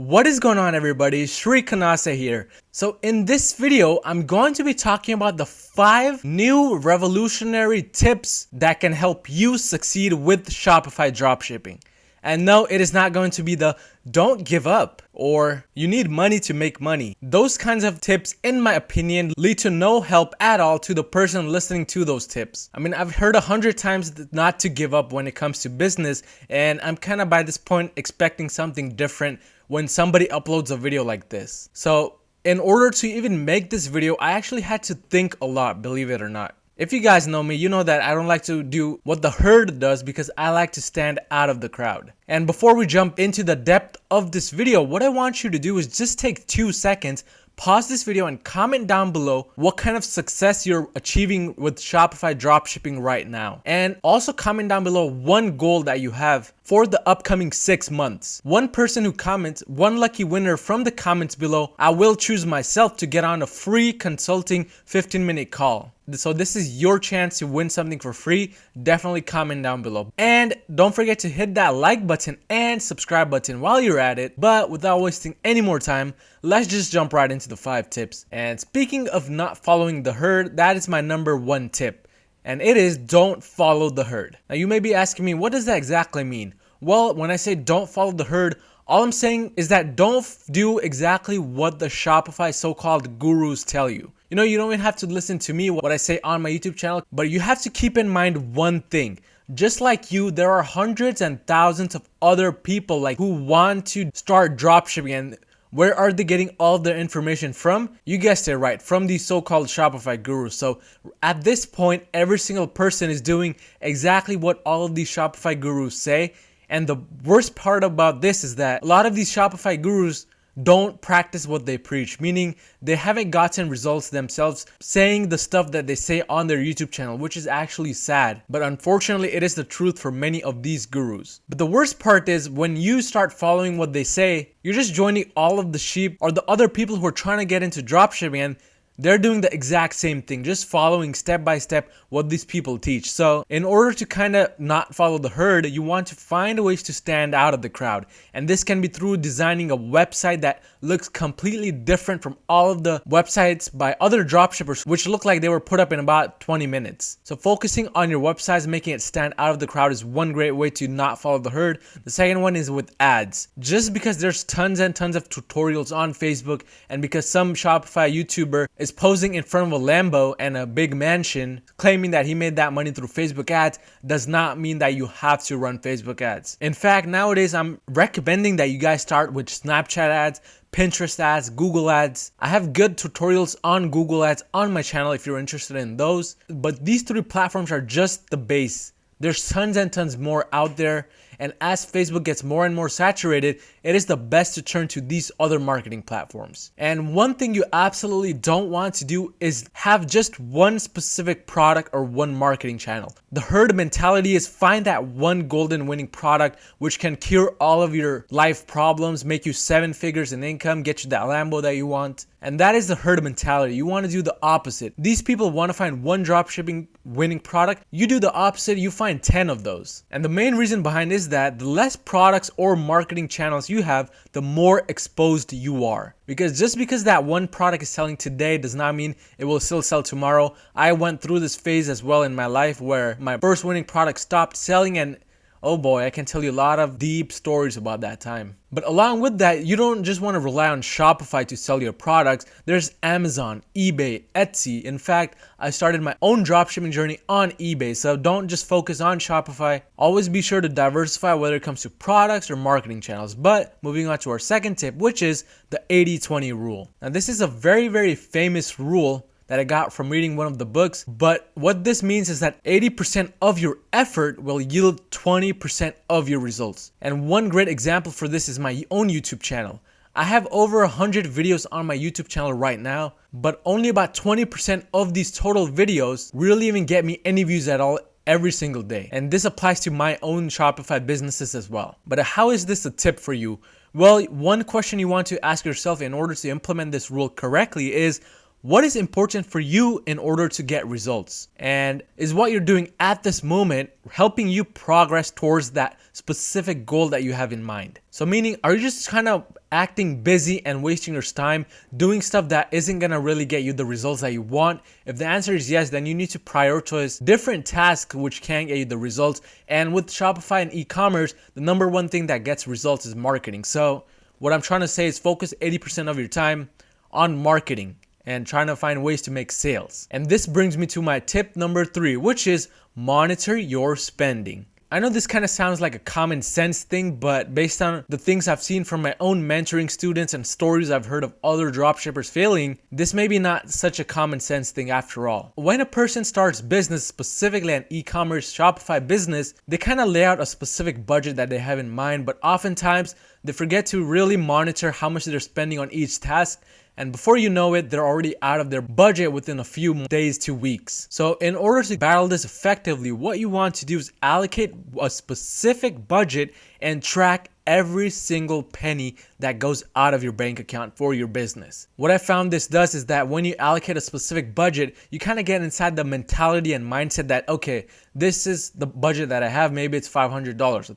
What is going on, everybody? Shri Kanase here. So in this video, I'm going to be talking about the 5 new revolutionary tips that can help you succeed with Shopify dropshipping. And no, it is not going to be the don't give up or you need money to make money. Those kinds of tips, in my opinion, lead to no help at all to the person listening to those tips. I mean, I've heard 100 times not to give up when it comes to business, and I'm kind of by this point expecting something different when somebody uploads a video like this. So in order to even make this video, I actually had to think a lot, believe it or not. If you guys know me, you know that I don't like to do what the herd does because I like to stand out of the crowd. And before we jump into the depth of this video, what I want you to do is just take 2 seconds, pause this video and comment down below what kind of success you're achieving with Shopify dropshipping right now. And also comment down below one goal that you have for the upcoming 6 months. One person who comments, one lucky winner from the comments below, I will choose myself to get on a free consulting 15-minute call. So this is your chance to win something for free. Definitely comment down below. And don't forget to hit that like button and subscribe button while you're at it. But without wasting any more time, let's just jump right into the 5 tips. And speaking of not following the herd, that is my number 1 tip. And it is don't follow the herd. Now you may be asking me, what does that exactly mean? Well, when I say don't follow the herd, all I'm saying is that don't do exactly what the Shopify so-called gurus tell you. You know, you don't even have to listen to me, what I say on my YouTube channel, but you have to keep in mind one thing. Just like you, there are hundreds and thousands of other people who want to start dropshipping. And where are they getting all their information from? You guessed it right, from these so-called Shopify gurus. So at this point, every single person is doing exactly what all of these Shopify gurus say. And the worst part about this is that a lot of these Shopify gurus don't practice what they preach, meaning they haven't gotten results themselves saying the stuff that they say on their YouTube channel, which is actually sad. But unfortunately, it is the truth for many of these gurus. But the worst part is when you start following what they say, you're just joining all of the sheep or the other people who are trying to get into dropshipping, and they're doing the exact same thing, just following step by step what these people teach. So in order to kind of not follow the herd, you want to find ways to stand out of the crowd. And this can be through designing a website that looks completely different from all of the websites by other dropshippers, which look like they were put up in about 20 minutes. So focusing on your websites, making it stand out of the crowd is one great way to not follow the herd. The second one is with ads. Just because there's tons and tons of tutorials on Facebook, and because some Shopify YouTuber is posing in front of a Lambo and a big mansion claiming that he made that money through Facebook ads, does not mean that you have to run Facebook ads. In fact, nowadays I'm recommending that you guys start with Snapchat ads, Pinterest ads, Google ads. I have good tutorials on Google ads on my channel if you're interested in those. But these 3 platforms are just the base. There's tons and tons more out there. And as Facebook gets more and more saturated, it is the best to turn to these other marketing platforms. And one thing you absolutely don't want to do is have just one specific product or one marketing channel. The herd mentality is find that one golden winning product which can cure all of your life problems, make you 7 figures in income, get you that Lambo that you want. And that is the herd mentality. You want to do the opposite. These people want to find one dropshipping winning product. You do the opposite, you find 10 of those. And the main reason behind is that the less products or marketing channels you have, the more exposed you are. Because just because that one product is selling today does not mean it will still sell tomorrow. I went through this phase as well in my life where my first winning product stopped selling, and oh boy, I can tell you a lot of deep stories about that time. But along with that, you don't just want to rely on Shopify to sell your products. There's Amazon, eBay, Etsy. In fact, I started my own dropshipping journey on eBay. So don't just focus on Shopify. Always be sure to diversify whether it comes to products or marketing channels. But moving on to our second tip, which is the 80-20 rule. Now this is a very, very famous rule that I got from reading one of the books. But what this means is that 80% of your effort will yield 20% of your results. And one great example for this is my own YouTube channel. I have over 100 videos on my YouTube channel right now, but only about 20% of these total videos really even get me any views at all every single day. And this applies to my own Shopify businesses as well. But how is this a tip for you? Well, one question you want to ask yourself in order to implement this rule correctly is, what is important for you in order to get results? And is what you're doing at this moment helping you progress towards that specific goal that you have in mind? So meaning, are you just kind of acting busy and wasting your time doing stuff that isn't going to really get you the results that you want? If the answer is yes, then you need to prioritize different tasks which can get you the results. And with Shopify and e-commerce, the number one thing that gets results is marketing. So what I'm trying to say is focus 80% of your time on marketing and trying to find ways to make sales. And this brings me to my tip number 3, which is monitor your spending. I know this kind of sounds like a common sense thing, but based on the things I've seen from my own mentoring students and stories I've heard of other dropshippers failing, this may be not such a common sense thing after all. When a person starts business, specifically an e-commerce Shopify business, they kind of lay out a specific budget that they have in mind, but oftentimes they forget to really monitor how much they're spending on each task. And before you know it, they're already out of their budget within a few days to weeks. So in order to battle this effectively, what you want to do is allocate a specific budget and track every single penny that goes out of your bank account for your business. What I found this does is that when you allocate a specific budget, you kind of get inside the mentality and mindset that, okay, this is the budget that I have. Maybe it's $500, $1,000,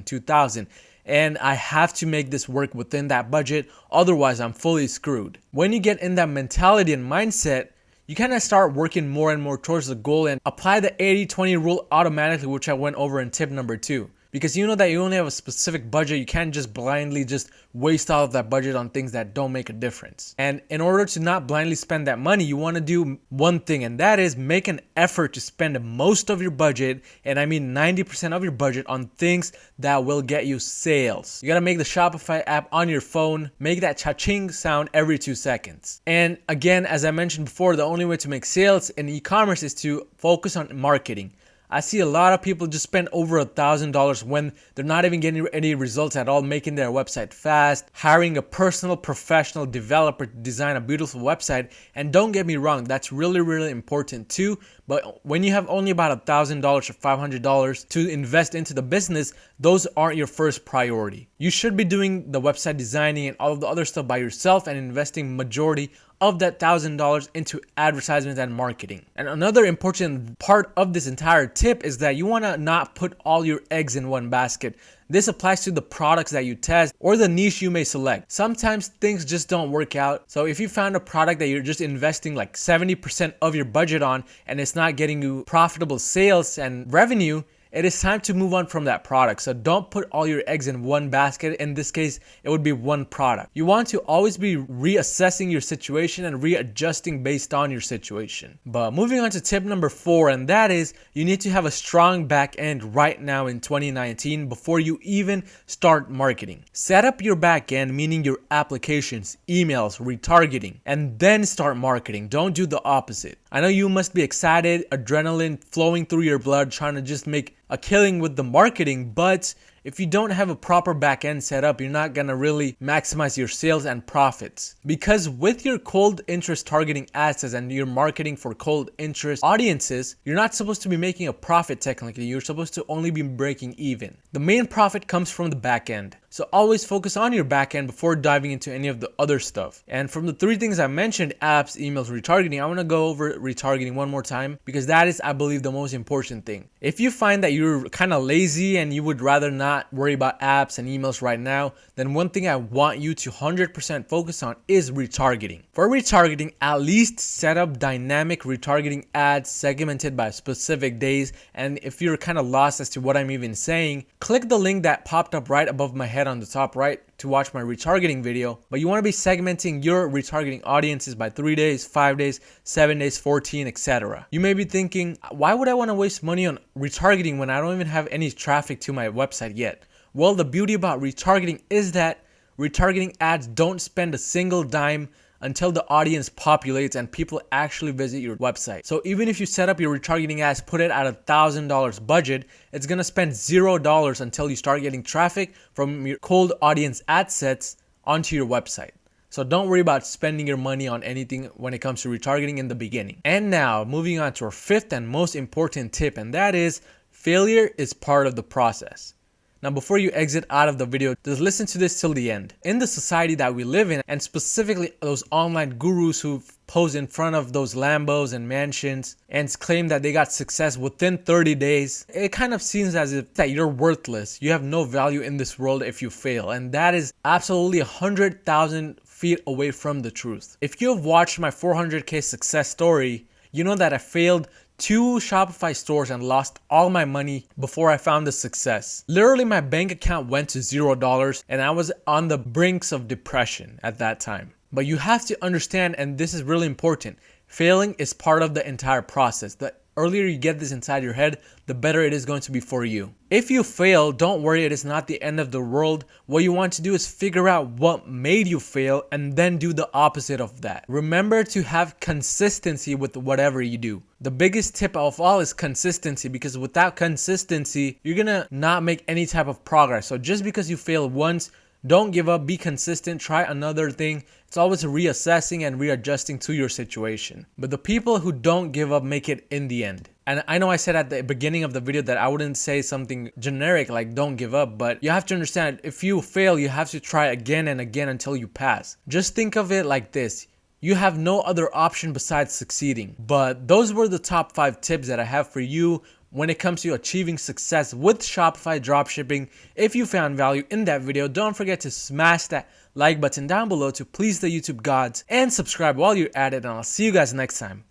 $2,000. And I have to make this work within that budget, otherwise I'm fully screwed. When you get in that mentality and mindset, you kind of start working more and more towards the goal and apply the 80-20 rule automatically, which I went over in tip number 2. Because you know that you only have a specific budget, you can't just blindly just waste all of that budget on things that don't make a difference. And in order to not blindly spend that money, you want to do one thing, and that is make an effort to spend most of your budget, and I mean 90% of your budget, on things that will get you sales. You got to make the Shopify app on your phone, make that cha-ching sound every 2 seconds. And again, as I mentioned before, the only way to make sales in e-commerce is to focus on marketing. I see a lot of people just spend over $1,000 when they're not even getting any results at all, making their website fast, hiring a personal professional developer to design a beautiful website. And don't get me wrong, that's really, really important too. But when you have only about $1,000 or $500 to invest into the business, those aren't your first priority. You should be doing the website designing and all of the other stuff by yourself and investing majority of that $1,000 into advertisements and marketing. And another important part of this entire tip is that you want to not put all your eggs in one basket. This applies to the products that you test or the niche you may select. Sometimes things just don't work out. So if you found a product that you're just investing like 70% of your budget on and it's not getting you profitable sales and revenue, it is time to move on from that product. So don't put all your eggs in one basket. In this case, it would be one product. You want to always be reassessing your situation and readjusting based on your situation. But moving on to tip number 4, and that is you need to have a strong back end right now in 2019 before you even start marketing. Set up your back end, meaning your applications, emails, retargeting, and then start marketing. Don't do the opposite. I know you must be excited, adrenaline flowing through your blood, trying to just make a killing with the marketing, but if you don't have a proper back end set up, you're not gonna really maximize your sales and profits. Because with your cold interest targeting ads and your marketing for cold interest audiences, you're not supposed to be making a profit technically. You're supposed to only be breaking even. The main profit comes from the back end. So always focus on your back end before diving into any of the other stuff. And from the 3 things I mentioned, apps, emails, retargeting, I want to go over retargeting one more time because that is, I believe, the most important thing. If you find that you're kind of lazy and you would rather not worry about apps and emails right now, then one thing I want you to 100% focus on is retargeting. For retargeting, at least set up dynamic retargeting ads segmented by specific days. And if you're kind of lost as to what I'm even saying, click the link that popped up right above my head on the top right to watch my retargeting video. But you want to be segmenting your retargeting audiences by 3 days, 5 days, 7 days, 14, etc. You may be thinking, why would I want to waste money on retargeting when I don't even have any traffic to my website yet? Well, the beauty about retargeting is that retargeting ads don't spend a single dime until the audience populates and people actually visit your website. So even if you set up your retargeting ads, put it at $1,000 budget, it's gonna spend $0 until you start getting traffic from your cold audience ad sets onto your website. So don't worry about spending your money on anything when it comes to retargeting in the beginning. And now moving on to our 5th and most important tip, and that is failure is part of the process. Now, before you exit out of the video, just listen to this till the end. In the society that we live in, and specifically those online gurus who pose in front of those Lambos and mansions and claim that they got success within 30 days, it kind of seems as if that you're worthless. You have no value in this world if you fail. And that is absolutely 100,000 feet away from the truth. If you have watched my 400K success story, you know that I failed 2 Shopify stores and lost all my money before I found the success. Literally, my bank account went to $0 and I was on the brinks of depression at that time. But you have to understand, and this is really important, failing is part of the entire process. The earlier you get this inside your head, the better it is going to be for you. If you fail, don't worry, it is not the end of the world. What you want to do is figure out what made you fail and then do the opposite of that. Remember to have consistency with whatever you do. The biggest tip of all is consistency, because without consistency, you're gonna not make any type of progress. So just because you fail once, don't give up, be consistent, try another thing. It's always reassessing and readjusting to your situation. But the people who don't give up make it in the end. And I know I said at the beginning of the video that I wouldn't say something generic like don't give up, but you have to understand, if you fail, you have to try again and again until you pass. Just think of it like this. You have no other option besides succeeding. But those were the top 5 tips that I have for you when it comes to achieving success with Shopify dropshipping. If you found value in that video, don't forget to smash that like button down below to please the YouTube gods, and subscribe while you're at it, and I'll see you guys next time.